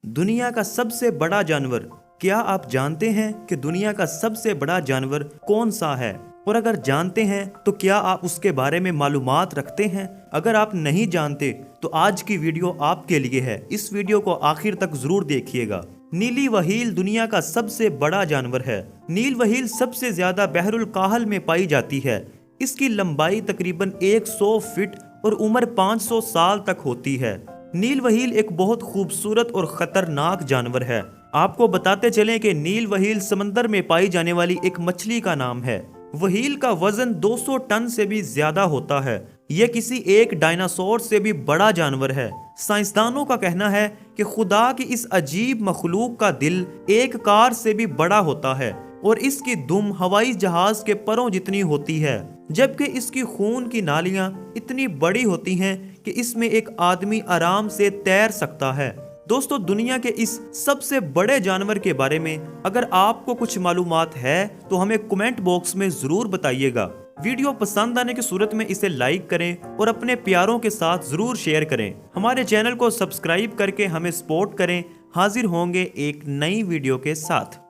दुनिया का सबसे बड़ा जानवर। क्या आप जानते हैं कि दुनिया का सबसे बड़ा जानवर कौन सा है? और अगर जानते हैं तो क्या आप उसके बारे में मालूमात रखते हैं? अगर आप नहीं जानते तो आज की वीडियो आपके लिए है। इस वीडियो को आखिर तक जरूर देखिएगा। नीली व्हेल दुनिया का सबसे बड़ा जानवर है। नील व्हेल सबसे ज्यादा बहरुल काहल में पाई जाती है। इसकी लंबाई तकरीबन 100 फीट और उम्र 500 साल तक होती है। नील व्हेल एक बहुत खूबसूरत और खतरनाक जानवर है। आपको बताते चलें कि नील व्हेल समंदर में पाई जाने वाली एक मछली का नाम है। व्हेल का वजन 200 टन से भी ज्यादा होता है। यह किसी एक डायनासोर से भी बड़ा जानवर है। साइंसदानों का कहना है कि खुदा की इस अजीब मखलूक का दिल एक कार से भी बड़ा होता है और इसकी दुम हवाई जहाज के परों जितनी होती है, जबकि इसकी खून की नालियां इतनी बड़ी होती हैं कि इसमें एक आदमी आराम से तैर सकता है। दोस्तों, दुनिया के इस सबसे बड़े जानवर के बारे में अगर आपको कुछ मालूमात है तो हमें कमेंट बॉक्स में जरूर बताइएगा। वीडियो पसंद आने की सूरत में इसे लाइक करें और अपने प्यारों के साथ जरूर शेयर करें। हमारे चैनल को सब्सक्राइब करके हमें सपोर्ट करें। हाजिर होंगे एक नई वीडियो के साथ।